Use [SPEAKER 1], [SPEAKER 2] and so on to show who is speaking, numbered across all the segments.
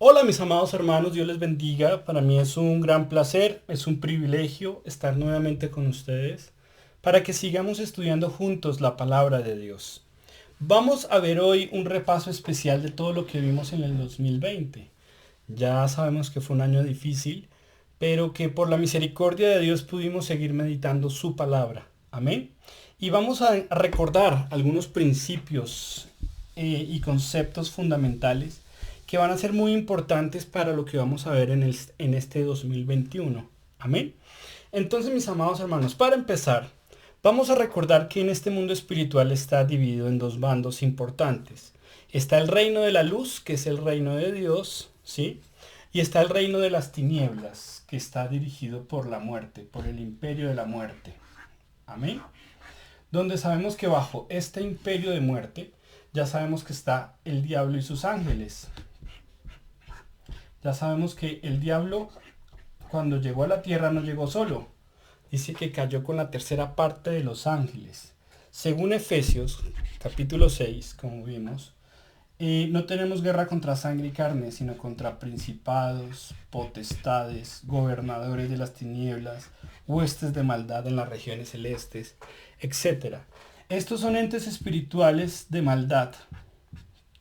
[SPEAKER 1] Hola mis amados hermanos, Dios les bendiga. Para mí es un gran placer, es un privilegio estar nuevamente con ustedes para que sigamos estudiando juntos la palabra de Dios. Vamos a ver hoy un repaso especial de todo lo que vimos en el 2020. Ya sabemos que fue un año difícil, pero que por la misericordia de Dios pudimos seguir meditando su palabra. Amén. Y vamos a recordar algunos principios y conceptos fundamentales que van a ser muy importantes para lo que vamos a ver en este 2021. Amén. Entonces, mis amados hermanos, para empezar, vamos a recordar que en este mundo espiritual está dividido en dos bandos importantes. Está el reino de la luz, que es el reino de Dios, ¿sí? Y está el reino de las tinieblas, que está dirigido por la muerte, por el imperio de la muerte. Amén. Donde sabemos que bajo este imperio de muerte, ya sabemos que está el diablo y sus ángeles. Ya sabemos que el diablo, cuando llegó a la tierra, no llegó solo. Dice que cayó con la tercera parte de los ángeles. Según Efesios, capítulo 6, como vimos, no tenemos guerra contra sangre y carne, sino contra principados, potestades, gobernadores de las tinieblas, huestes de maldad en las regiones celestes, etcétera. Estos son entes espirituales de maldad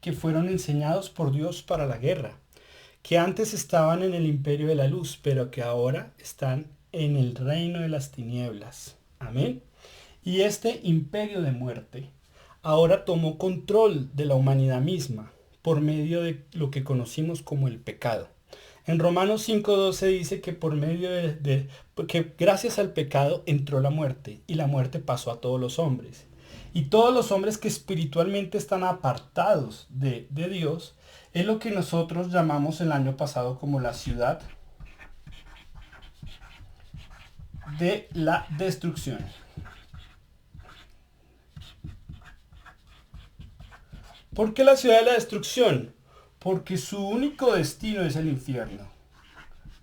[SPEAKER 1] que fueron enseñados por Dios para la guerra, que antes estaban en el imperio de la luz, pero que ahora están en el reino de las tinieblas. Amén. Y este imperio de muerte ahora tomó control de la humanidad misma por medio de lo que conocimos como el pecado. En Romanos 5:12 dice que por medio que gracias al pecado entró la muerte y la muerte pasó a todos los hombres. Y todos los hombres que espiritualmente están apartados de Dios es lo que nosotros llamamos el año pasado como la ciudad de la destrucción. ¿Por qué la ciudad de la destrucción? Porque su único destino es el infierno.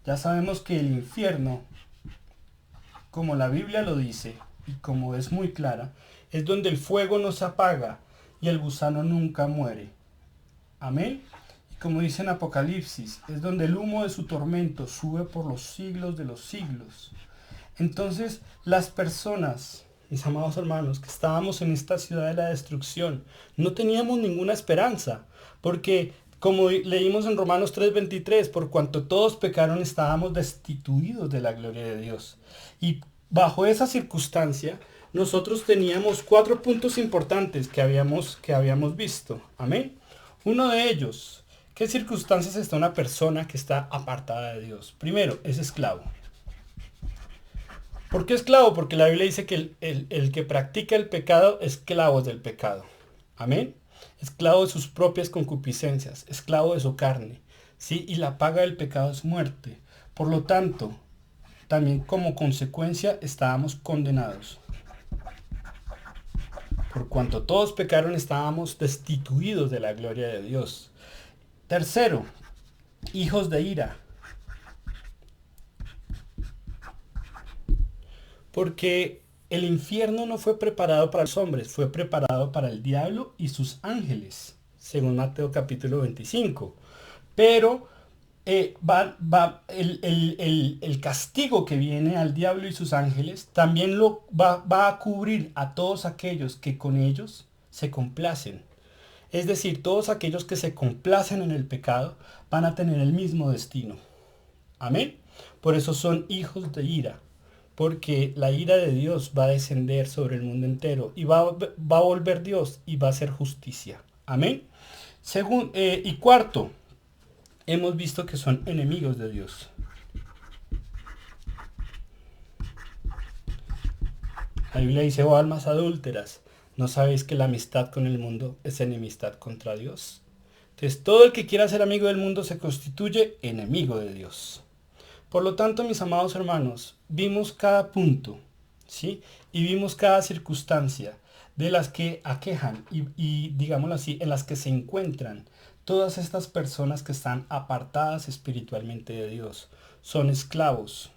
[SPEAKER 1] Ya sabemos que el infierno, como la Biblia lo dice, y como es muy clara, es donde el fuego no se apaga y el gusano nunca muere. Amén. Y como dice en Apocalipsis, es donde el humo de su tormento sube por los siglos de los siglos. Entonces, las personas, mis amados hermanos, que estábamos en esta ciudad de la destrucción, no teníamos ninguna esperanza, porque como leímos en Romanos 3:23, por cuanto todos pecaron estábamos destituidos de la gloria de Dios. Y bajo esa circunstancia, nosotros teníamos 4 puntos importantes que habíamos visto. Amén. Uno de ellos, ¿qué circunstancias está una persona que está apartada de Dios? Primero, es esclavo. ¿Por qué esclavo? Porque la Biblia dice que el que practica el pecado, esclavo es del pecado. Amén. Esclavo de sus propias concupiscencias, esclavo de su carne. ¿Sí? Y la paga del pecado es muerte. Por lo tanto, también como consecuencia estábamos condenados. Por cuanto todos pecaron, estábamos destituidos de la gloria de Dios. Tercero, hijos de ira. Porque el infierno no fue preparado para los hombres, fue preparado para el diablo y sus ángeles, según Mateo capítulo 25. Pero el castigo que viene al diablo y sus ángeles también va a cubrir a todos aquellos que con ellos se complacen. Es decir, todos aquellos que se complacen en el pecado van a tener el mismo destino. Amén. Por eso son hijos de ira. Porque la ira de Dios va a descender sobre el mundo entero y va a volver Dios y va a hacer justicia. Amén. Y cuarto, hemos visto que son enemigos de Dios. La Biblia dice, oh almas adúlteras, ¿no sabéis que la amistad con el mundo es enemistad contra Dios? Entonces, todo el que quiera ser amigo del mundo se constituye enemigo de Dios. Por lo tanto, mis amados hermanos, vimos cada punto, ¿sí? Y vimos cada circunstancia de las que aquejan y digámoslo así, en las que se encuentran todas estas personas que están apartadas espiritualmente de Dios. Son esclavos,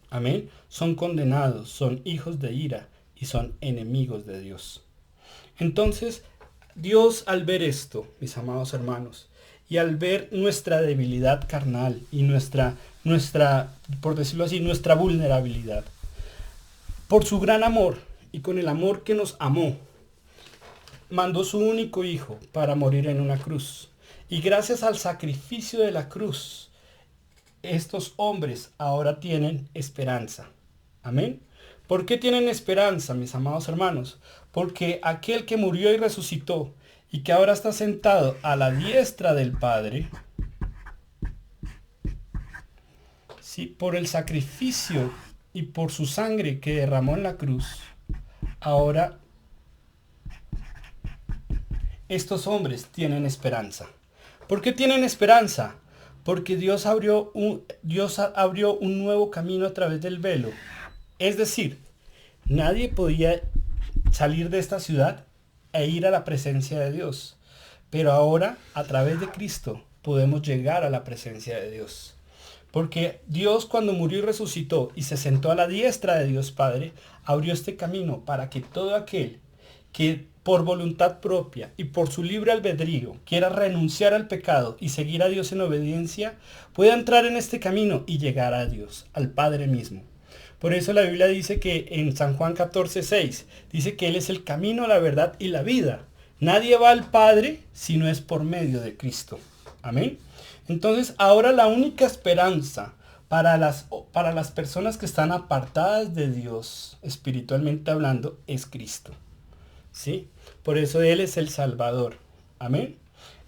[SPEAKER 1] amén, son condenados, son hijos de ira y son enemigos de Dios. Entonces, Dios al ver esto, mis amados hermanos, y al ver nuestra debilidad carnal y por decirlo así, nuestra vulnerabilidad, por su gran amor y con el amor que nos amó, mandó su único hijo para morir en una cruz. Y gracias al sacrificio de la cruz, estos hombres ahora tienen esperanza. Amén. ¿Por qué tienen esperanza, mis amados hermanos? Porque aquel que murió y resucitó y que ahora está sentado a la diestra del Padre, ¿sí?, por el sacrificio y por su sangre que derramó en la cruz, ahora estos hombres tienen esperanza. ¿Por qué tienen esperanza? Porque Dios abrió un nuevo camino a través del velo. Es decir, nadie podía salir de esta ciudad e ir a la presencia de Dios. Pero ahora, a través de Cristo, podemos llegar a la presencia de Dios. Porque Dios, cuando murió y resucitó y se sentó a la diestra de Dios Padre, abrió este camino para que todo aquel que por voluntad propia y por su libre albedrío quiera renunciar al pecado y seguir a Dios en obediencia, pueda entrar en este camino y llegar a Dios, al Padre mismo. Por eso la Biblia dice que en San Juan 14:6, dice que Él es el camino, la verdad y la vida. Nadie va al Padre si no es por medio de Cristo. Amén. Entonces ahora la única esperanza para las personas que están apartadas de Dios, espiritualmente hablando, es Cristo. ¿Sí? Por eso Él es el Salvador. Amén.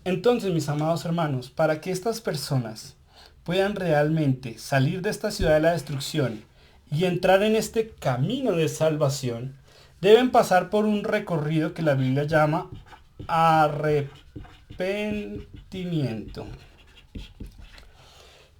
[SPEAKER 1] Entonces, mis amados hermanos, para que estas personas puedan realmente salir de esta ciudad de la destrucción y entrar en este camino de salvación, deben pasar por un recorrido que la Biblia llama arrepentimiento.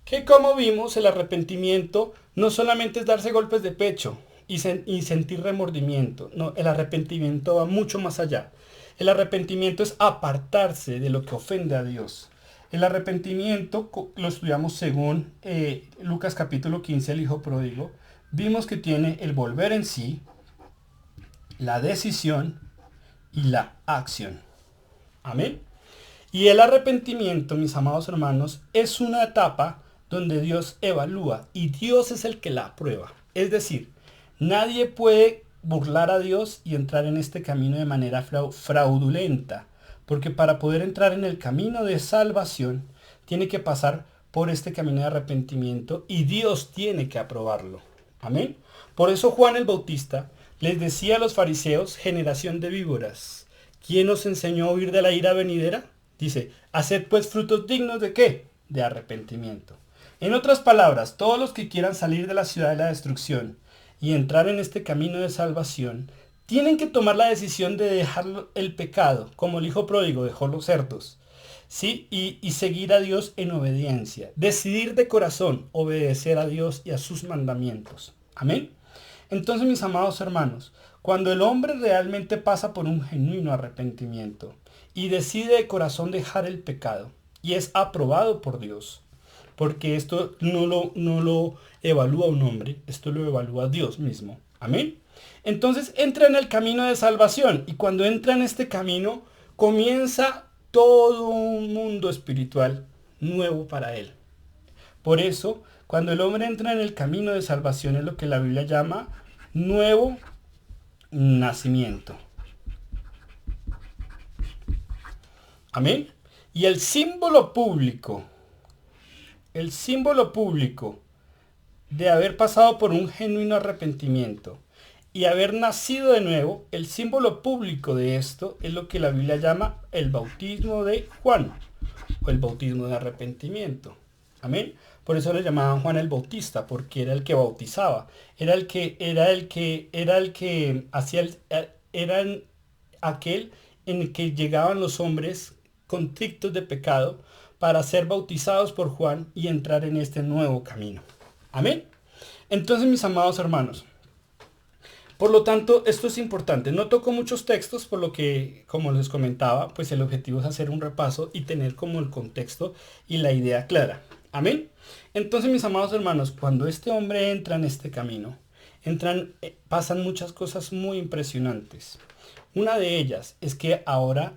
[SPEAKER 1] Que como vimos, el arrepentimiento no solamente es darse golpes de pecho y sentir remordimiento. No, el arrepentimiento va mucho más allá. El arrepentimiento es apartarse de lo que ofende a Dios. El arrepentimiento, lo estudiamos según Lucas capítulo 15, el hijo pródigo. Vimos que tiene el volver en sí, la decisión y la acción. Amén. Y el arrepentimiento, mis amados hermanos, es una etapa donde Dios evalúa y Dios es el que la aprueba. Es decir, nadie puede burlar a Dios y entrar en este camino de manera fraudulenta, porque para poder entrar en el camino de salvación, tiene que pasar por este camino de arrepentimiento y Dios tiene que aprobarlo. Amén. Por eso Juan el Bautista les decía a los fariseos, generación de víboras, ¿quién os enseñó a huir de la ira venidera? Dice, haced pues frutos dignos ¿de qué? De arrepentimiento. En otras palabras, todos los que quieran salir de la ciudad de la destrucción y entrar en este camino de salvación, tienen que tomar la decisión de dejar el pecado, como el hijo pródigo dejó los cerdos, ¿sí? Y seguir a Dios en obediencia. Decidir de corazón obedecer a Dios y a sus mandamientos. Amén. Entonces, mis amados hermanos, cuando el hombre realmente pasa por un genuino arrepentimiento y decide de corazón dejar el pecado y es aprobado por Dios, porque esto no lo evalúa un hombre, esto lo evalúa Dios mismo. Amén. Entonces entra en el camino de salvación y cuando entra en este camino comienza todo un mundo espiritual nuevo para él. Por eso, cuando el hombre entra en el camino de salvación es lo que la Biblia llama nuevo nacimiento. Amén. Y el símbolo público de haber pasado por un genuino arrepentimiento y haber nacido de nuevo, el símbolo público de esto es lo que la Biblia llama el bautismo de Juan o el bautismo de arrepentimiento. Amén. Por eso le llamaban Juan el Bautista, porque era el que bautizaba, era aquel en el que llegaban los hombres contrictos de pecado para ser bautizados por Juan y entrar en este nuevo camino. Amén. Entonces, mis amados hermanos, por lo tanto, esto es importante. No toco muchos textos, por lo que, como les comentaba, pues el objetivo es hacer un repaso y tener como el contexto y la idea clara. Amén. Entonces, mis amados hermanos, cuando este hombre entra en este camino, pasan muchas cosas muy impresionantes. Una de ellas es que ahora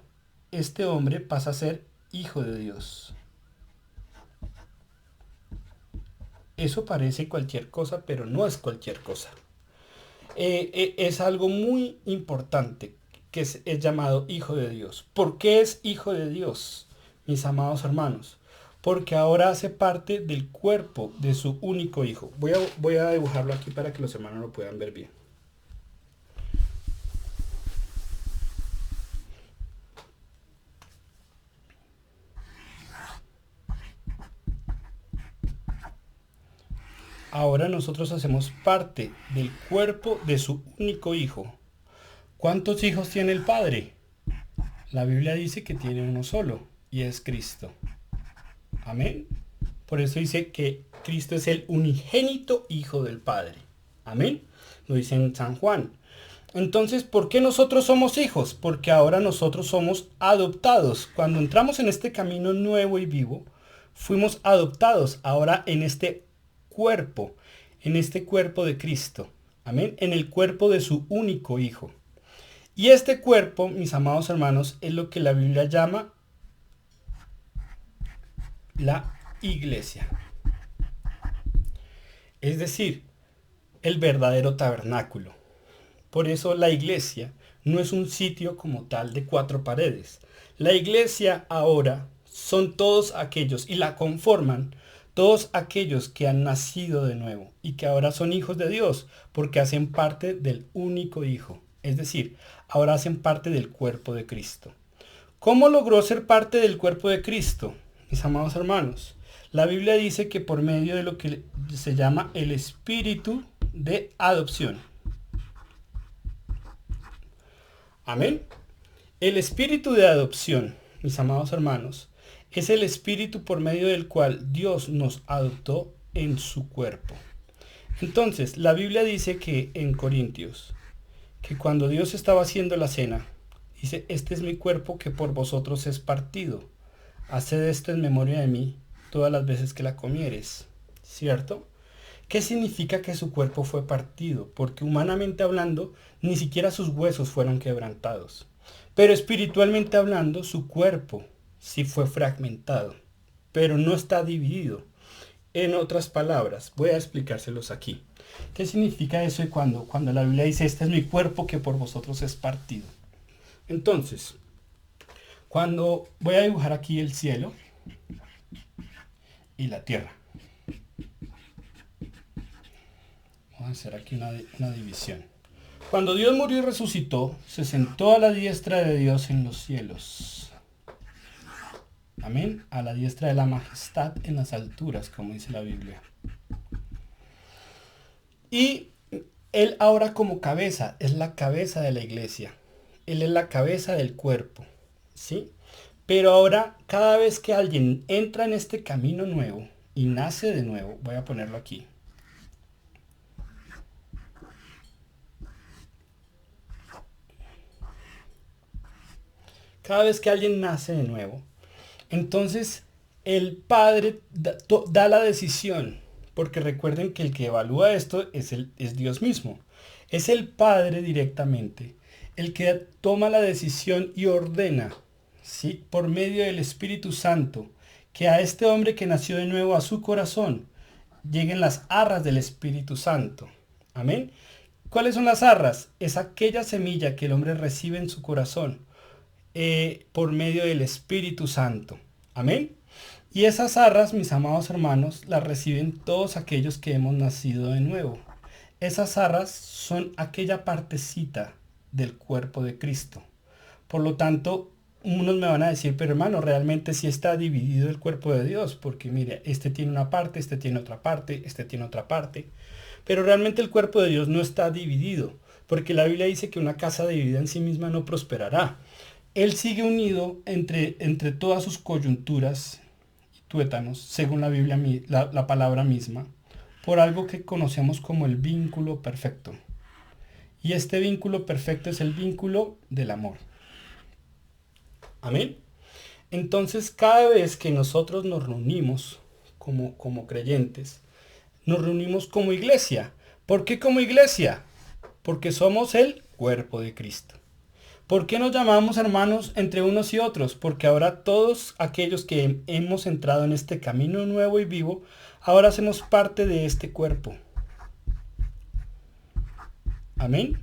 [SPEAKER 1] este hombre pasa a ser hijo de Dios. Eso parece cualquier cosa, pero no es cualquier cosa. Es algo muy importante que es llamado Hijo de Dios. ¿Por qué es Hijo de Dios, mis amados hermanos? Porque ahora hace parte del cuerpo de su único Hijo. Voy a dibujarlo aquí para que los hermanos lo puedan ver bien. Ahora nosotros hacemos parte del cuerpo de su único Hijo. ¿Cuántos hijos tiene el Padre? La Biblia dice que tiene uno solo, y es Cristo. Amén. Por eso dice que Cristo es el unigénito Hijo del Padre. Amén. Lo dice en San Juan. Entonces, ¿por qué nosotros somos hijos? Porque ahora nosotros somos adoptados. Cuando entramos en este camino nuevo y vivo, fuimos adoptados ahora en este cuerpo de Cristo. Amén. En el cuerpo de su único Hijo. Y este cuerpo, mis amados hermanos, es lo que la Biblia llama la iglesia. Es decir, el verdadero tabernáculo. Por eso la iglesia no es un sitio como tal de 4 paredes. La iglesia ahora son todos aquellos, y la conforman todos aquellos que han nacido de nuevo y que ahora son hijos de Dios porque hacen parte del único Hijo. Es decir, ahora hacen parte del cuerpo de Cristo. ¿Cómo logró ser parte del cuerpo de Cristo, mis amados hermanos? La Biblia dice que por medio de lo que se llama el espíritu de adopción. Amén. El espíritu de adopción, mis amados hermanos, es el espíritu por medio del cual Dios nos adoptó en su cuerpo. Entonces, la Biblia dice que en Corintios, que cuando Dios estaba haciendo la cena, dice, este es mi cuerpo que por vosotros es partido. Haced esto en memoria de mí todas las veces que la comieres. ¿Cierto? ¿Qué significa que su cuerpo fue partido? Porque humanamente hablando, ni siquiera sus huesos fueron quebrantados. Pero espiritualmente hablando, su cuerpo sí fue fragmentado, pero no está dividido. En otras palabras, voy a explicárselos aquí. ¿Qué significa eso cuando la Biblia dice, este es mi cuerpo que por vosotros es partido? Entonces, cuando voy a dibujar aquí el cielo y la tierra. Vamos a hacer aquí una división. Cuando Dios murió y resucitó, se sentó a la diestra de Dios en los cielos. Amén. A la diestra de la majestad en las alturas, como dice la Biblia. Y Él ahora como cabeza, es la cabeza de la iglesia. Él es la cabeza del cuerpo. ¿Sí? Pero ahora, cada vez que alguien entra en este camino nuevo y nace de nuevo, voy a ponerlo aquí. Cada vez que alguien nace de nuevo, entonces el Padre da la decisión, porque recuerden que el que evalúa esto es Dios mismo. Es el Padre directamente el que toma la decisión y ordena, ¿sí? Por medio del Espíritu Santo, que a este hombre que nació de nuevo a su corazón lleguen las arras del Espíritu Santo. Amén. ¿Cuáles son las arras? Es aquella semilla que el hombre recibe en su corazón por medio del Espíritu Santo. Amén. Y esas arras, mis amados hermanos, las reciben todos aquellos que hemos nacido de nuevo. Esas arras son aquella partecita del cuerpo de Cristo. Por lo tanto, unos me van a decir, pero hermano, realmente sí está dividido el cuerpo de Dios, porque mire, este tiene una parte, este tiene otra parte, este tiene otra parte. Pero realmente el cuerpo de Dios no está dividido, porque la Biblia dice que una casa dividida en sí misma no prosperará. Él sigue unido entre todas sus coyunturas y tuétanos, según la Biblia, la palabra misma, por algo que conocemos como el vínculo perfecto. Y este vínculo perfecto es el vínculo del amor. Amén. Entonces, cada vez que nosotros nos reunimos como creyentes, nos reunimos como iglesia. ¿Por qué como iglesia? Porque somos el cuerpo de Cristo. ¿Por qué nos llamamos hermanos entre unos y otros? Porque ahora todos aquellos que hemos entrado en este camino nuevo y vivo, ahora hacemos parte de este cuerpo. Amén.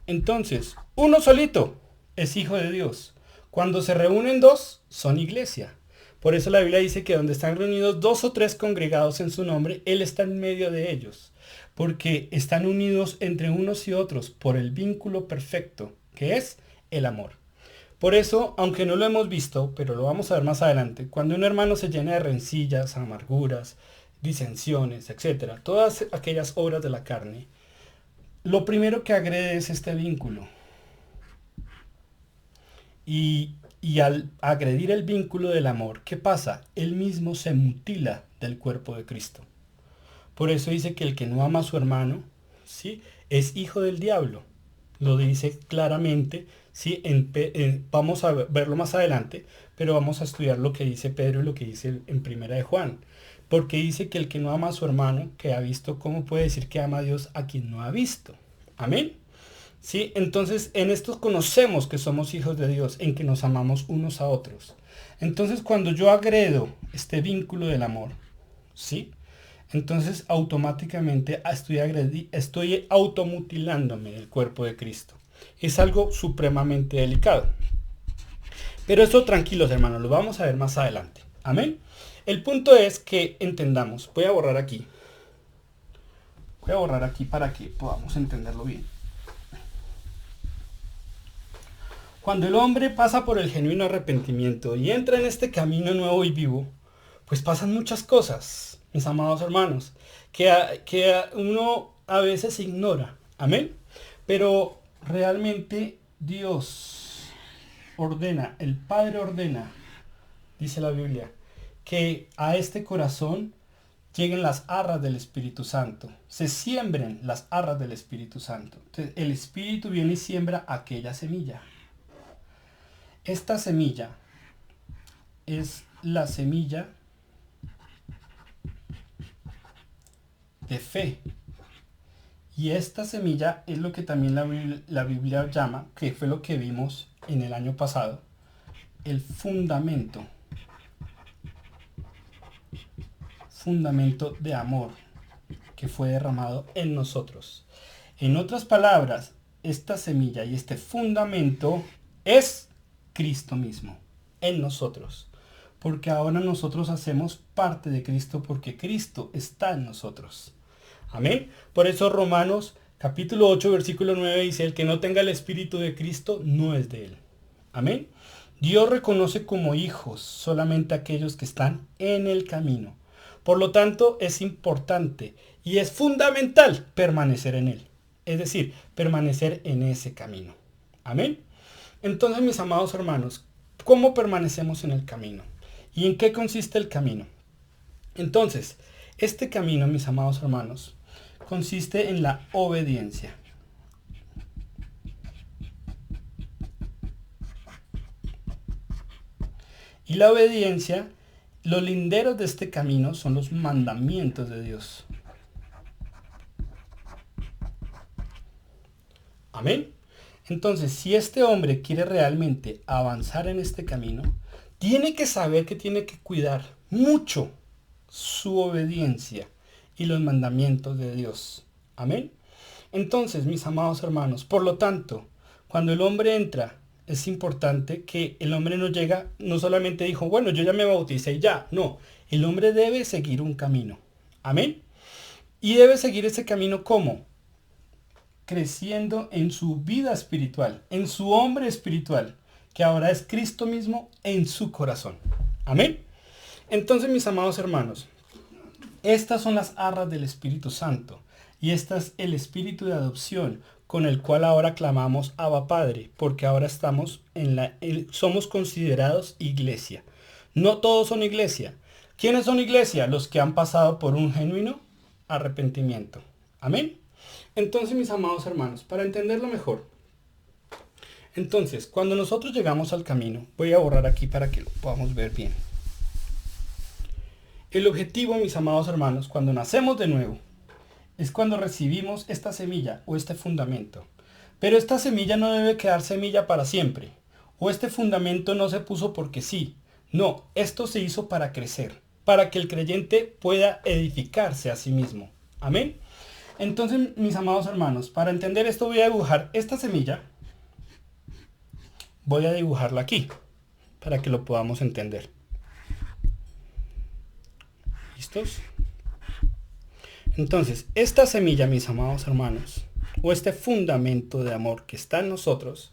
[SPEAKER 1] Entonces, uno solito es hijo de Dios. Cuando se reúnen dos, son iglesia. Por eso la Biblia dice que donde están reunidos dos o tres congregados en su nombre, Él está en medio de ellos. Porque están unidos entre unos y otros por el vínculo perfecto, que es el amor. Por eso, aunque no lo hemos visto, pero lo vamos a ver más adelante, cuando un hermano se llena de rencillas, amarguras, disensiones, etc., todas aquellas obras de la carne, lo primero que agrede es este vínculo. Y al agredir el vínculo del amor, ¿qué pasa? Él mismo se mutila del cuerpo de Cristo. Por eso dice que el que no ama a su hermano, ¿sí?, es hijo del diablo. Lo dice claramente, ¿sí? Vamos a verlo más adelante, pero vamos a estudiar lo que dice Pedro y lo que dice en Primera de Juan. Porque dice que el que no ama a su hermano, que ha visto, ¿cómo puede decir que ama a Dios a quien no ha visto? Amén. ¿Sí? Entonces, en esto conocemos que somos hijos de Dios, en que nos amamos unos a otros. Entonces, cuando yo agredo este vínculo del amor, ¿sí?, entonces automáticamente estoy automutilándome del cuerpo de Cristo. Es algo supremamente delicado. Pero eso tranquilos, hermanos, lo vamos a ver más adelante. Amén. El punto es que entendamos. Voy a borrar aquí para que podamos entenderlo bien. Cuando el hombre pasa por el genuino arrepentimiento y entra en este camino nuevo y vivo, pues pasan muchas cosas, mis amados hermanos, que uno a veces ignora. Amén. Pero realmente Dios ordena, el Padre ordena, dice la Biblia, que a este corazón lleguen las arras del Espíritu Santo, se siembren las arras del Espíritu Santo. Entonces, el Espíritu viene y siembra aquella semilla. Esta semilla es la semilla de fe. Y esta semilla es lo que también la Biblia llama, que fue lo que vimos en el año pasado, el fundamento de amor que fue derramado en nosotros. En otras palabras, esta semilla y este fundamento es Cristo mismo, en nosotros. Porque ahora nosotros hacemos parte de Cristo porque Cristo está en nosotros. Amén. Por eso Romanos capítulo 8 versículo 9 dice, el que no tenga el Espíritu de Cristo no es de él. Amén. Dios reconoce como hijos solamente aquellos que están en el camino. Por lo tanto, es importante y es fundamental permanecer en él. Es decir, permanecer en ese camino. Amén. Entonces, mis amados hermanos, ¿cómo permanecemos en el camino? ¿Y en qué consiste el camino? Entonces, este camino, mis amados hermanos, consiste en la obediencia. Y la obediencia, los linderos de este camino son los mandamientos de Dios. Amén. Entonces, si este hombre quiere realmente avanzar en este camino, tiene que saber que tiene que cuidar mucho su obediencia y los mandamientos de Dios. Amén. Entonces, mis amados hermanos, por lo tanto, cuando el hombre entra, es importante que el hombre no solamente dijo, bueno, yo ya me bauticé y ya. No, el hombre debe seguir un camino. Amén. Y debe seguir ese camino ¿cómo? Creciendo en su vida espiritual, en su hombre espiritual, que ahora es Cristo mismo en su corazón. Amén. Entonces, mis amados hermanos, estas son las arras del Espíritu Santo y este es el espíritu de adopción con el cual ahora clamamos Abba Padre, porque ahora somos considerados iglesia. No todos son iglesia. ¿Quiénes son iglesia? Los que han pasado por un genuino arrepentimiento. Amén. Entonces, mis amados hermanos, para entenderlo mejor, entonces, cuando nosotros llegamos al camino, voy a borrar aquí para que lo podamos ver bien. El objetivo, mis amados hermanos, cuando nacemos de nuevo, es cuando recibimos esta semilla o este fundamento. Pero esta semilla no debe quedar semilla para siempre. O este fundamento no se puso porque sí. No, esto se hizo para crecer, para que el creyente pueda edificarse a sí mismo. Amén. Entonces, mis amados hermanos, para entender esto voy a dibujar esta semilla. Voy a dibujarla aquí, para que lo podamos entender. ¿Listos? Entonces, esta semilla, mis amados hermanos, o este fundamento de amor que está en nosotros,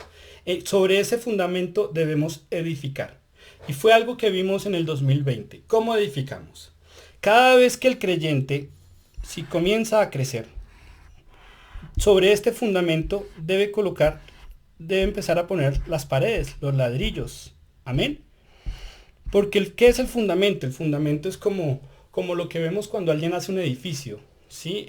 [SPEAKER 1] sobre ese fundamento debemos edificar. Y fue algo que vimos en el 2020. ¿Cómo edificamos? Cada vez que el creyente, si comienza a crecer, sobre este fundamento debe empezar a poner las paredes, los ladrillos. Amén. Porque ¿qué es el fundamento? El fundamento es como lo que vemos cuando alguien hace un edificio. ¿Sí?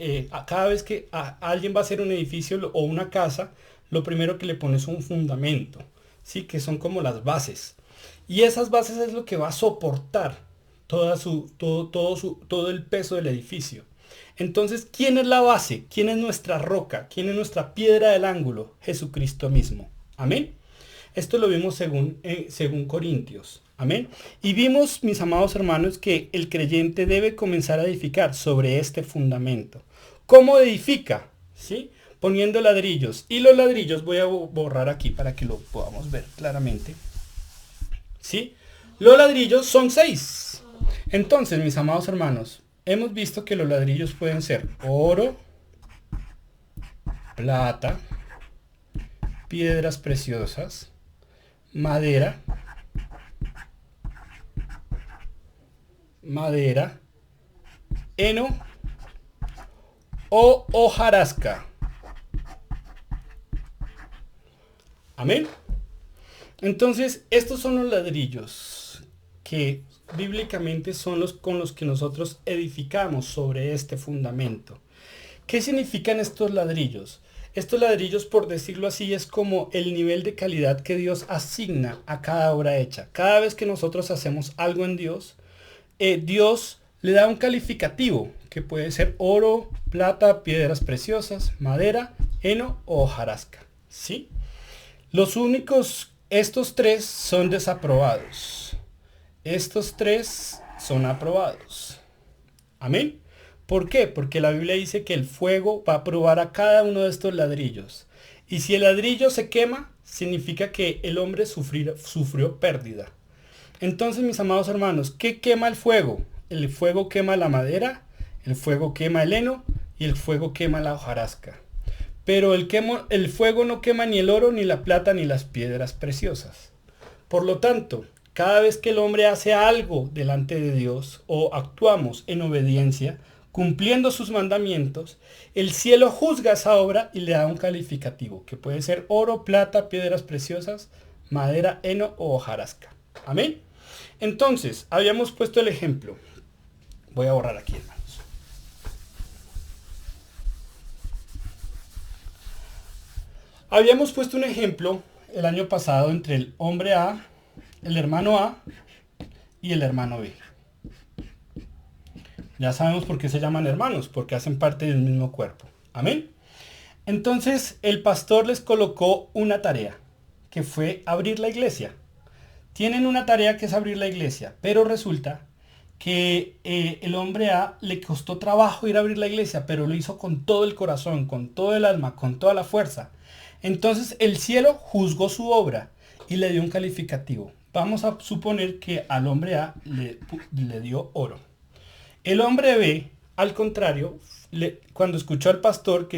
[SPEAKER 1] Cada vez que alguien va a hacer un edificio o una casa, lo primero que le pone es un fundamento, ¿sí? Que son como las bases. Y esas bases es lo que va a soportar todo el peso del edificio. Entonces, ¿quién es la base? ¿Quién es nuestra roca? ¿Quién es nuestra piedra del ángulo? Jesucristo mismo. Amén. Esto lo vimos según Corintios. Amén. Y vimos, mis amados hermanos, que el creyente debe comenzar a edificar sobre este fundamento. ¿Cómo edifica? ¿Sí? Poniendo ladrillos. Y los ladrillos voy a borrar aquí para que lo podamos ver claramente. ¿Sí? Los ladrillos son 6. Entonces, mis amados hermanos, hemos visto que los ladrillos pueden ser oro, plata, piedras preciosas, madera, heno o hojarasca. Amén. Entonces, estos son los ladrillos que bíblicamente son los con los que nosotros edificamos sobre este fundamento. ¿Qué significan estos ladrillos? Estos ladrillos, por decirlo así, es como el nivel de calidad que Dios asigna a cada obra hecha. Cada vez que nosotros hacemos algo en Dios, Dios le da un calificativo que puede ser oro, plata, piedras preciosas, madera, heno o hojarasca. ¿Sí? Estos 3 son desaprobados. Estos 3 son aprobados. Amén. ¿Por qué? Porque la Biblia dice que el fuego va a probar a cada uno de estos ladrillos. Y si el ladrillo se quema, significa que el hombre sufrió pérdida. Entonces, mis amados hermanos, ¿qué quema el fuego? El fuego quema la madera, el fuego quema el heno y el fuego quema la hojarasca. Pero el fuego no quema ni el oro, ni la plata, ni las piedras preciosas. Por lo tanto, cada vez que el hombre hace algo delante de Dios o actuamos en obediencia, cumpliendo sus mandamientos, el cielo juzga esa obra y le da un calificativo, que puede ser oro, plata, piedras preciosas, madera, heno o hojarasca. Amén. Entonces, habíamos puesto el ejemplo. Voy a borrar aquí, hermanos. Habíamos puesto un ejemplo el año pasado entre el hombre A, el hermano A y el hermano B. Ya sabemos por qué se llaman hermanos, porque hacen parte del mismo cuerpo. Amén. Entonces el pastor les colocó una tarea, que fue abrir la iglesia. Tienen una tarea que es abrir la iglesia, pero resulta que el hombre A le costó trabajo ir a abrir la iglesia, pero lo hizo con todo el corazón, con todo el alma, con toda la fuerza. Entonces el cielo juzgó su obra y le dio un calificativo. Vamos a suponer que al hombre A le dio oro. El hombre B, al contrario, cuando escuchó al pastor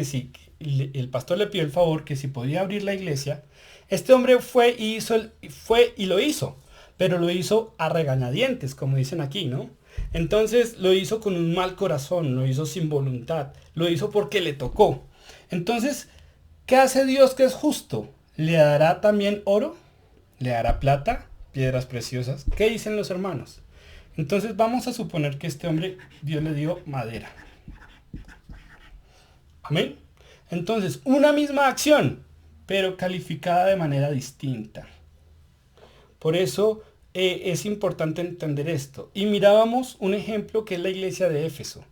[SPEAKER 1] el pastor le pidió el favor que si podía abrir la iglesia, este hombre fue y lo hizo, pero lo hizo a regañadientes, como dicen aquí, ¿no? Entonces lo hizo con un mal corazón, lo hizo sin voluntad, lo hizo porque le tocó. Entonces, ¿qué hace Dios que es justo? ¿Le dará también oro? ¿Le dará plata? ¿Piedras preciosas? ¿Qué dicen los hermanos? Entonces vamos a suponer que este hombre, Dios le dio madera. Amén. Entonces, una misma acción, pero calificada de manera distinta. Por eso es importante entender esto. Y mirábamos un ejemplo que es la iglesia de Éfeso.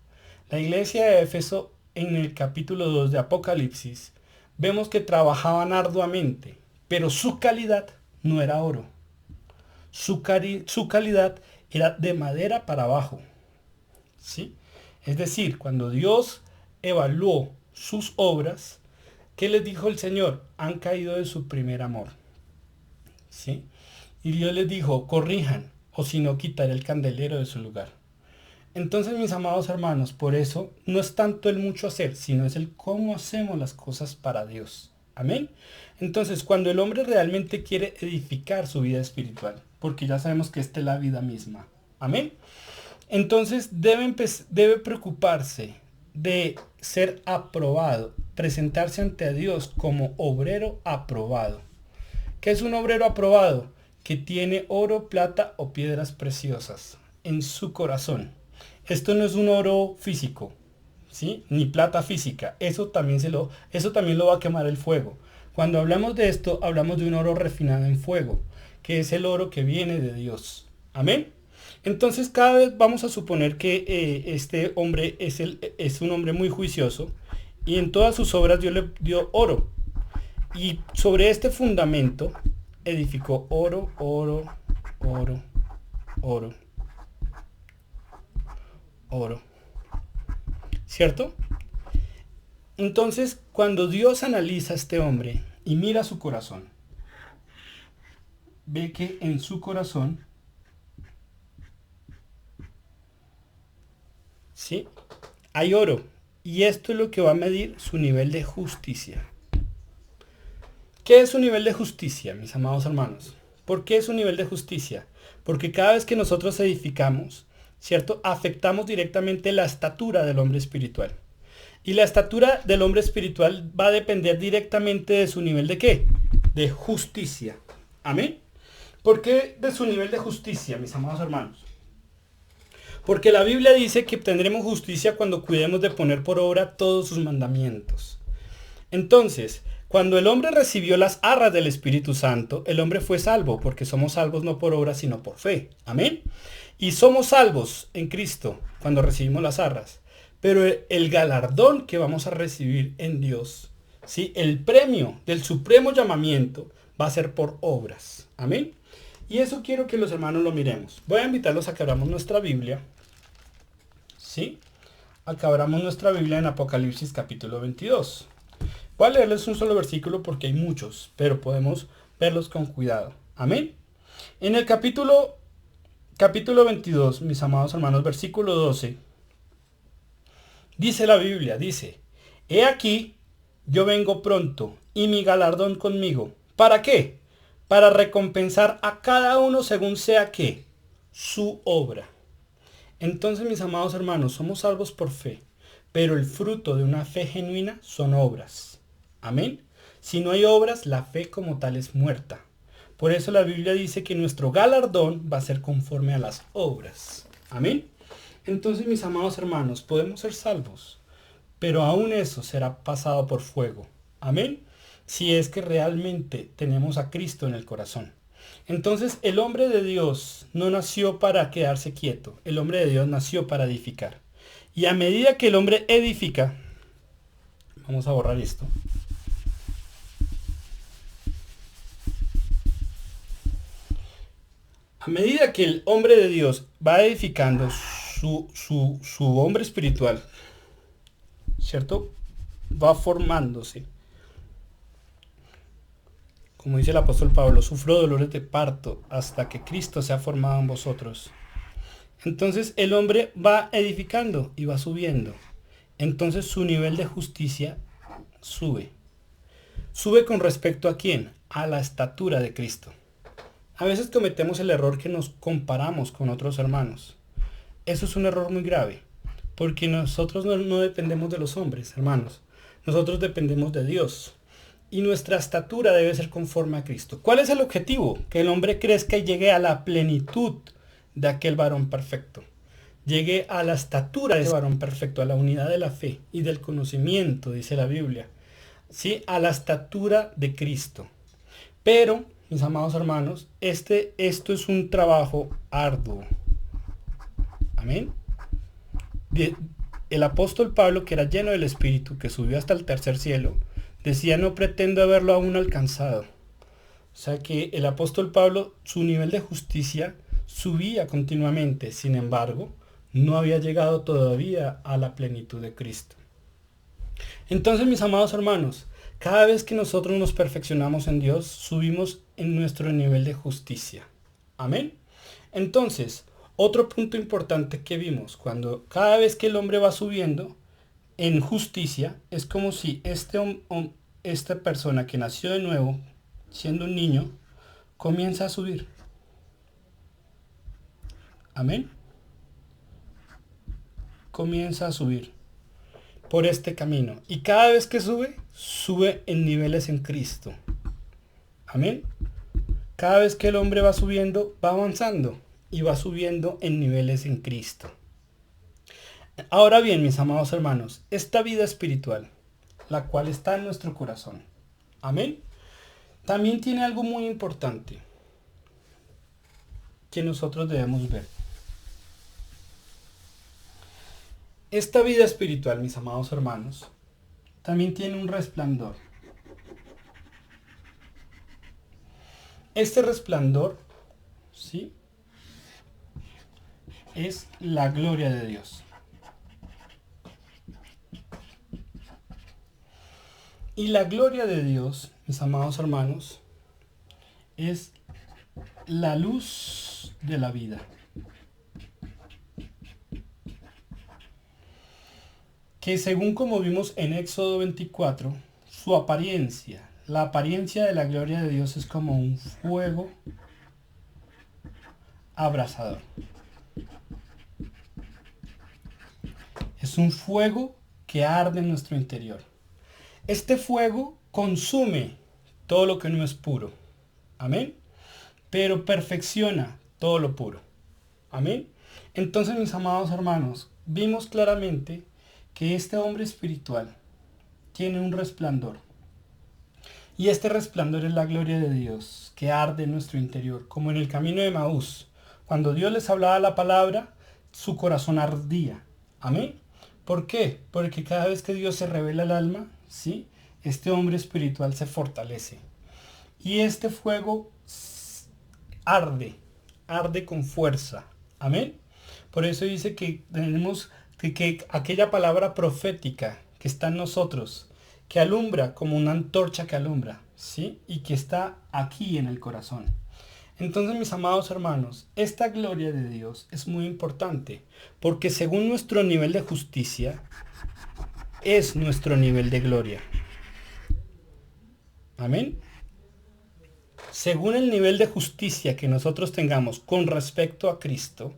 [SPEAKER 1] La iglesia de Éfeso, en el capítulo 2 de Apocalipsis, vemos que trabajaban arduamente, pero su calidad no era oro. Su calidad era de madera para abajo. ¿Sí? Es decir, cuando Dios evaluó sus obras, ¿qué les dijo el Señor? Han caído de su primer amor. ¿Sí? Y Dios les dijo, corrijan, o si no quitaré el candelero de su lugar. Entonces, mis amados hermanos, por eso no es tanto el mucho hacer, sino es el cómo hacemos las cosas para Dios. Amén. Entonces, cuando el hombre realmente quiere edificar su vida espiritual, porque ya sabemos que esta es la vida misma. Amén. Entonces debe preocuparse de ser aprobado, presentarse ante Dios como obrero aprobado. ¿Qué es un obrero aprobado? Que tiene oro, plata o piedras preciosas en su corazón. Esto no es un oro físico, ¿sí? Ni plata física. Eso también lo va a quemar el fuego. Cuando hablamos de esto, hablamos de un oro refinado en fuego, que es el oro que viene de Dios. Amén. Entonces cada vez vamos a suponer que este hombre es un hombre muy juicioso y en todas sus obras Dios le dio oro. Y sobre este fundamento edificó oro, oro, oro, oro, oro. ¿Cierto? Entonces, cuando Dios analiza a este hombre y mira su corazón, ve que en su corazón, ¿sí?, hay oro. Y esto es lo que va a medir su nivel de justicia. ¿Qué es un nivel de justicia, mis amados hermanos? ¿Por qué es un nivel de justicia? Porque cada vez que nosotros edificamos, ¿cierto?, afectamos directamente la estatura del hombre espiritual. Y la estatura del hombre espiritual va a depender directamente de su nivel de ¿qué? De justicia. Amén. ¿Por qué de su nivel de justicia, mis amados hermanos? Porque la Biblia dice que obtendremos justicia cuando cuidemos de poner por obra todos sus mandamientos. Entonces, cuando el hombre recibió las arras del Espíritu Santo, el hombre fue salvo, porque somos salvos no por obra, sino por fe. Amén. Y somos salvos en Cristo cuando recibimos las arras. Pero el galardón que vamos a recibir en Dios, ¿sí?, el premio del supremo llamamiento, va a ser por obras. Amén. Y eso quiero que los hermanos lo miremos. Voy a invitarlos a que abramos nuestra Biblia. ¿Sí? A que abramos nuestra Biblia en Apocalipsis capítulo 22. Voy a leerles un solo versículo porque hay muchos, pero podemos verlos con cuidado. Amén. En el capítulo 22, mis amados hermanos, versículo 12, dice la Biblia, dice, he aquí, yo vengo pronto, y mi galardón conmigo. ¿Para qué? Para recompensar a cada uno según sea ¿qué? Su obra. Entonces, mis amados hermanos, somos salvos por fe, pero el fruto de una fe genuina son obras. Amén. Si no hay obras, la fe como tal es muerta. Por eso la Biblia dice que nuestro galardón va a ser conforme a las obras. Amén. Entonces, mis amados hermanos, podemos ser salvos, pero aún eso será pasado por fuego. Amén. Si es que realmente tenemos a Cristo en el corazón. Entonces, el hombre de Dios no nació para quedarse quieto. El hombre de Dios nació para edificar. Y a medida que el hombre edifica, vamos a borrar esto. A medida que el hombre de Dios va edificando su hombre espiritual, ¿cierto?, va formándose. Como dice el apóstol Pablo, sufro dolores de parto hasta que Cristo sea formado en vosotros. Entonces el hombre va edificando y va subiendo. Entonces su nivel de justicia sube. ¿Sube con respecto a quién? A la estatura de Cristo. A veces cometemos el error que nos comparamos con otros hermanos. Eso es un error muy grave, porque nosotros no dependemos de los hombres, hermanos. Nosotros dependemos de Dios. Y nuestra estatura debe ser conforme a Cristo. ¿Cuál es el objetivo? Que el hombre crezca y llegue a la plenitud de aquel varón perfecto. Llegue a la estatura de ese varón perfecto, a la unidad de la fe y del conocimiento, dice la Biblia. ¿Sí? A la estatura de Cristo. Pero, mis amados hermanos, esto es un trabajo arduo. Amén. El apóstol Pablo, que era lleno del Espíritu, que subió hasta el tercer cielo, Decía, no pretendo haberlo aún alcanzado. O sea que el apóstol Pablo, su nivel de justicia subía continuamente, sin embargo, no había llegado todavía a la plenitud de Cristo. Entonces, mis amados hermanos, cada vez que nosotros nos perfeccionamos en Dios, subimos en nuestro nivel de justicia. Amén. Entonces, otro punto importante que vimos, cuando cada vez que el hombre va subiendo en justicia, es como si esta persona que nació de nuevo, siendo un niño, comienza a subir. Amén. Comienza a subir por este camino. Y cada vez que sube, sube en niveles en Cristo. Amén. Cada vez que el hombre va subiendo, va avanzando y va subiendo en niveles en Cristo. Ahora bien, mis amados hermanos, esta vida espiritual, la cual está en nuestro corazón, amén, también tiene algo muy importante que nosotros debemos ver. Esta vida espiritual, mis amados hermanos, también tiene un resplandor. Este resplandor, ¿sí?, es la gloria de Dios. Y la gloria de Dios, mis amados hermanos, es la luz de la vida. Que según como vimos en Éxodo 24, su apariencia, la apariencia de la gloria de Dios es como un fuego abrasador. Es un fuego que arde en nuestro interior. Este fuego consume todo lo que no es puro. Amén. Pero perfecciona todo lo puro. Amén. Entonces, mis amados hermanos, vimos claramente que este hombre espiritual tiene un resplandor. Y este resplandor es la gloria de Dios que arde en nuestro interior, como en el camino de Emaús. Cuando Dios les hablaba la palabra, su corazón ardía. Amén. ¿Por qué? Porque cada vez que Dios se revela al alma, ¿sí?, este hombre espiritual se fortalece. Y este fuego arde con fuerza. Amén. Por eso dice que tenemos que aquella palabra profética que está en nosotros, que alumbra como una antorcha que alumbra, ¿sí?, y que está aquí en el corazón. Entonces, mis amados hermanos, esta gloria de Dios es muy importante, porque según nuestro nivel de justicia, es nuestro nivel de gloria. Amén. Según el nivel de justicia que nosotros tengamos con respecto a Cristo,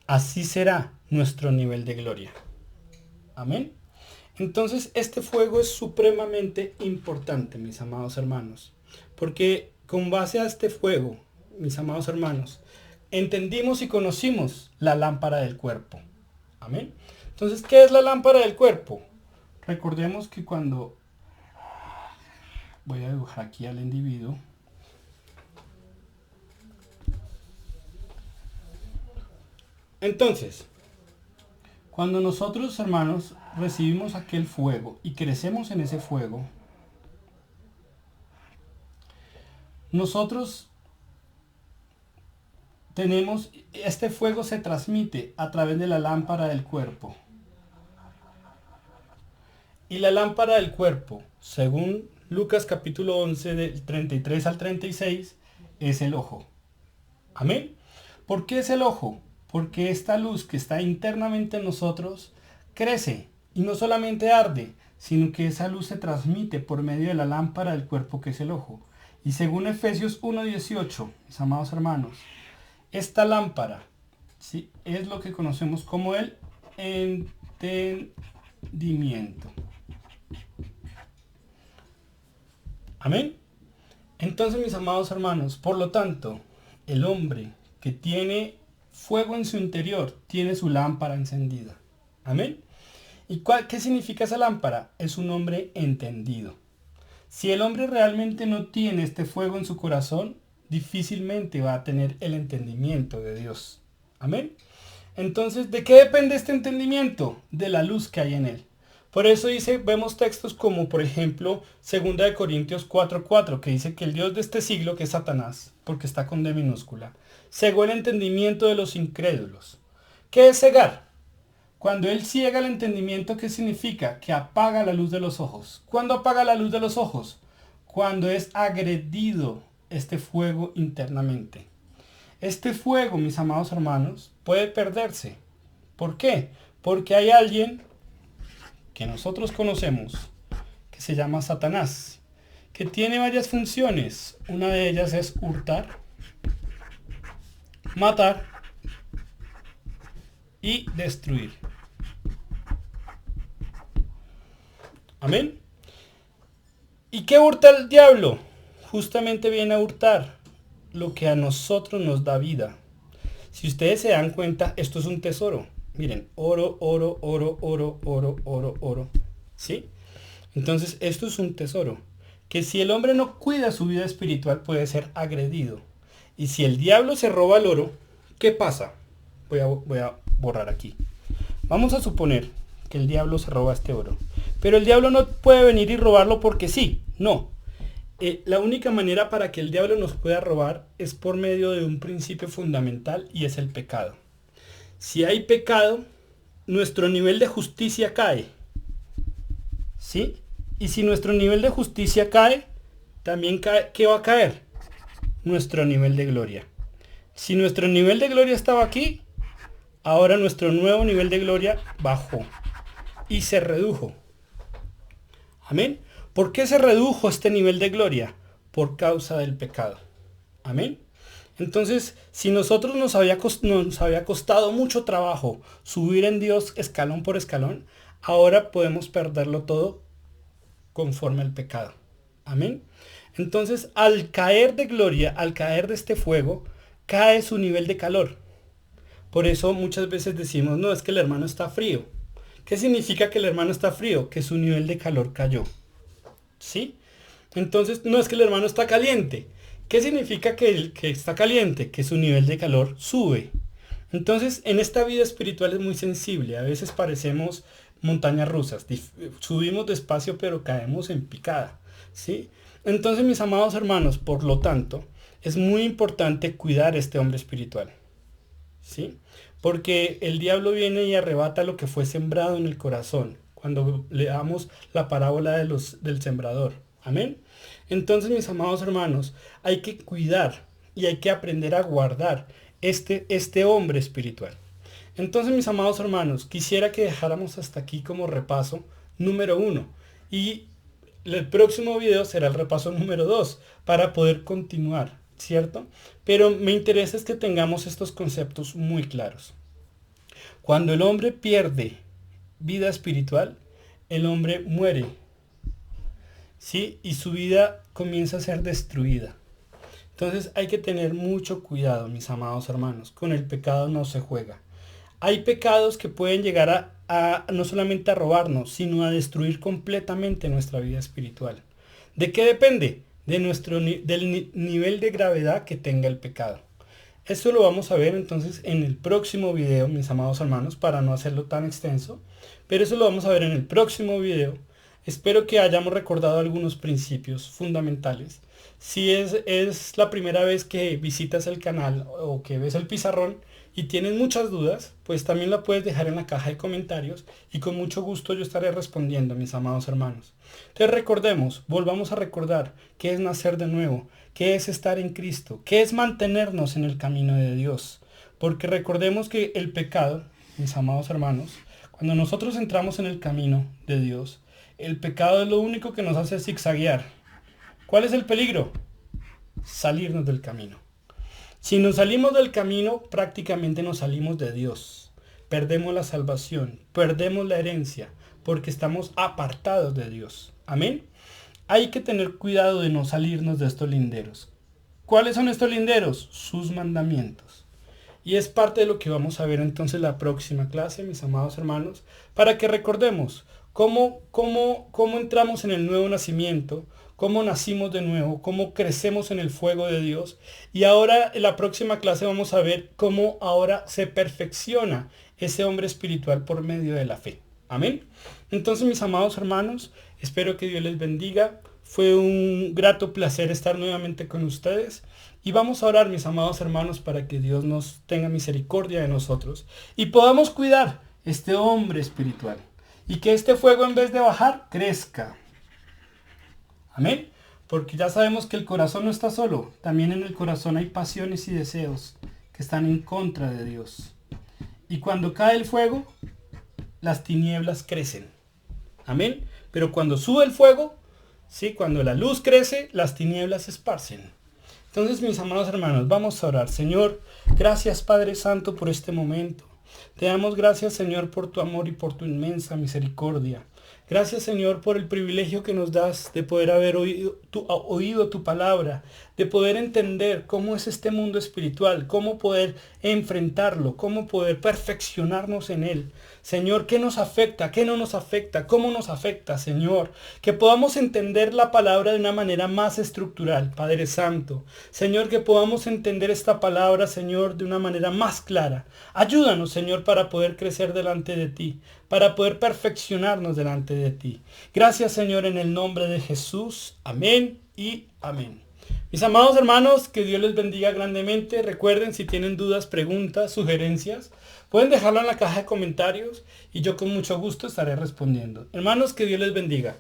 [SPEAKER 1] así será nuestro nivel de gloria. Amén. Entonces, este fuego es supremamente importante, mis amados hermanos, porque con base a este fuego, mis amados hermanos, entendimos y conocimos la lámpara del cuerpo. Amén. Entonces, ¿qué es la lámpara del cuerpo? Recordemos que cuando... Voy a dibujar aquí al individuo. Entonces, cuando nosotros, hermanos, recibimos aquel fuego y crecemos en ese fuego, nosotros tenemos, este fuego se transmite a través de la lámpara del cuerpo. Y la lámpara del cuerpo, según Lucas capítulo 11, del 33 al 36, es el ojo. Amén. ¿Por qué es el ojo? Porque esta luz que está internamente en nosotros crece y no solamente arde, sino que esa luz se transmite por medio de la lámpara del cuerpo que es el ojo. Y según Efesios 1:18, mis amados hermanos, esta lámpara, ¿sí?, es lo que conocemos como el entendimiento. Amén. Entonces, mis amados hermanos, por lo tanto, el hombre que tiene fuego en su interior tiene su lámpara encendida. Amén. ¿Y qué significa esa lámpara? Es un hombre entendido. Si el hombre realmente no tiene este fuego en su corazón, difícilmente va a tener el entendimiento de Dios. Amén. Entonces, ¿de qué depende este entendimiento? De la luz que hay en él. Por eso vemos textos como, por ejemplo, 2 Corintios 4:4, que dice que el Dios de este siglo, que es Satanás, porque está con D minúscula, cegó el entendimiento de los incrédulos. ¿Qué es cegar? Cuando Él ciega el entendimiento, ¿qué significa? Que apaga la luz de los ojos. ¿Cuándo apaga la luz de los ojos? Cuando es agredido este fuego internamente. Este fuego, mis amados hermanos, puede perderse. ¿Por qué? Porque hay alguien que nosotros conocemos, que se llama Satanás, que tiene varias funciones. Una de ellas es hurtar, matar y destruir. Amén. ¿Y qué hurta el diablo? Justamente viene a hurtar lo que a nosotros nos da vida. Si ustedes se dan cuenta, esto es un tesoro. Miren, oro, oro, oro, oro, oro, oro, oro. ¿Sí? Entonces, esto es un tesoro. Que si el hombre no cuida su vida espiritual, puede ser agredido. Y si el diablo se roba el oro, ¿qué pasa? Voy a borrar aquí. Vamos a suponer que el diablo se roba este oro. Pero el diablo no puede venir y robarlo porque sí. No. La única manera para que el diablo nos pueda robar es por medio de un principio fundamental, y es el pecado. Si hay pecado, nuestro nivel de justicia cae. ¿Sí? Y si nuestro nivel de justicia cae, también cae, ¿qué va a caer? Nuestro nivel de gloria. Si nuestro nivel de gloria estaba aquí, ahora nuestro nuevo nivel de gloria bajó y se redujo. Amén. ¿Por qué se redujo este nivel de gloria? Por causa del pecado. Amén. Entonces, si nosotros nos había costado mucho trabajo subir en Dios escalón por escalón, ahora podemos perderlo todo conforme al pecado. Amén. Entonces, al caer de gloria, al caer de este fuego, cae su nivel de calor. Por eso muchas veces decimos, no, es que el hermano está frío. ¿Qué significa que el hermano está frío? Que su nivel de calor cayó. ¿Sí? Entonces, no es que el hermano está caliente. ¿Qué significa que está caliente? Que su nivel de calor sube. Entonces, en esta vida espiritual es muy sensible. A veces parecemos montañas rusas. Subimos despacio, pero caemos en picada. ¿Sí? Entonces, mis amados hermanos, por lo tanto, es muy importante cuidar este hombre espiritual. ¿Sí? Porque el diablo viene y arrebata lo que fue sembrado en el corazón. Cuando leamos la parábola del sembrador. Amén. Entonces, mis amados hermanos, hay que cuidar y hay que aprender a guardar este hombre espiritual. Entonces, mis amados hermanos, quisiera que dejáramos hasta aquí como repaso número 1. Y el próximo video será el repaso número 2 para poder continuar, ¿cierto? Pero me interesa es que tengamos estos conceptos muy claros. Cuando el hombre pierde vida espiritual, el hombre muere, ¿sí? Y su vida comienza a ser destruida. Entonces hay que tener mucho cuidado, mis amados hermanos. Con el pecado no se juega. Hay pecados que pueden llegar a no solamente a robarnos, sino a destruir completamente nuestra vida espiritual. ¿De qué depende? Del nivel de gravedad que tenga el pecado. Esto lo vamos a ver entonces en el próximo video, mis amados hermanos, para no hacerlo tan extenso. Pero eso lo vamos a ver en el próximo video. Espero que hayamos recordado algunos principios fundamentales. Si es la primera vez que visitas el canal o que ves el pizarrón y tienes muchas dudas, pues también la puedes dejar en la caja de comentarios y con mucho gusto yo estaré respondiendo, mis amados hermanos. Entonces volvamos a recordar qué es nacer de nuevo, qué es estar en Cristo, qué es mantenernos en el camino de Dios. Porque recordemos que el pecado, mis amados hermanos, cuando nosotros entramos en el camino de Dios, el pecado es lo único que nos hace zigzaguear. ¿Cuál es el peligro? Salirnos del camino. Si nos salimos del camino, prácticamente nos salimos de Dios. Perdemos la salvación, perdemos la herencia, porque estamos apartados de Dios. Amén. Hay que tener cuidado de no salirnos de estos linderos. ¿Cuáles son estos linderos? Sus mandamientos. Y es parte de lo que vamos a ver entonces la próxima clase, mis amados hermanos, para que recordemos cómo entramos en el nuevo nacimiento, cómo nacimos de nuevo, cómo crecemos en el fuego de Dios. Y ahora en la próxima clase vamos a ver cómo ahora se perfecciona ese hombre espiritual por medio de la fe. Amén. Entonces, mis amados hermanos, espero que Dios les bendiga. Fue un grato placer estar nuevamente con ustedes. Y vamos a orar, mis amados hermanos, para que Dios nos tenga misericordia de nosotros y podamos cuidar este hombre espiritual. Y que este fuego, en vez de bajar, crezca. Amén. Porque ya sabemos que el corazón no está solo. También en el corazón hay pasiones y deseos que están en contra de Dios. Y cuando cae el fuego, las tinieblas crecen. Amén. Pero cuando sube el fuego, ¿sí? Cuando la luz crece, las tinieblas se esparcen. Entonces, mis amados hermanos, vamos a orar. Señor, gracias Padre Santo por este momento. Te damos gracias, Señor, por tu amor y por tu inmensa misericordia. Gracias, Señor, por el privilegio que nos das de poder haber oído tu palabra, de poder entender cómo es este mundo espiritual, cómo poder enfrentarlo, cómo poder perfeccionarnos en él. Señor, ¿qué nos afecta? ¿Qué no nos afecta? ¿Cómo nos afecta, Señor? Que podamos entender la palabra de una manera más estructural, Padre Santo. Señor, que podamos entender esta palabra, Señor, de una manera más clara. Ayúdanos, Señor, para poder crecer delante de ti, para poder perfeccionarnos delante de ti. Gracias, Señor, en el nombre de Jesús. Amén y amén. Mis amados hermanos, que Dios les bendiga grandemente. Recuerden, si tienen dudas, preguntas, sugerencias, pueden dejarlo en la caja de comentarios y yo con mucho gusto estaré respondiendo. Hermanos, que Dios les bendiga.